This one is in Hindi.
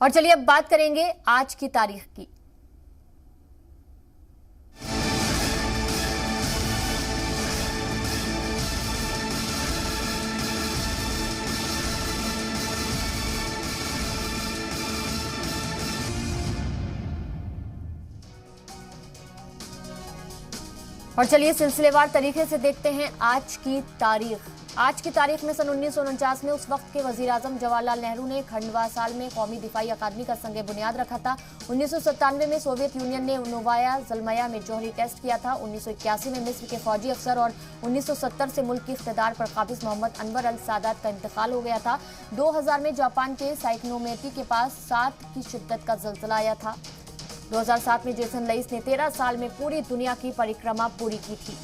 और चलिए अब बात करेंगे आज की तारीख की। और चलिए सिलसिलेवार तरीके से देखते हैं आज की तारीख। आज की तारीख में सन 1949 में उस वक्त के वजीर आजम जवाहरलाल नेहरू ने खंडवा साल में कौमी दिफाई अकादमी का संग बुनियाद रखा था। 1997 में सोवियत यूनियन ने नोवाया ज़लमाया में जौहरी टेस्ट किया था। 1981 में मिस्र के फौजी अफसर और 1970 से मुल्क की इख्तिदार पर काबिज मोहम्मद अनवर अल सादात का इंतकाल हो गया था। 2000 में जापान के साइक्लोमेटी के पास 7 की शिद्दत का ज़लज़ला आया था। 2007 में जेसन लईस ने 13 साल में पूरी दुनिया की परिक्रमा पूरी की थी।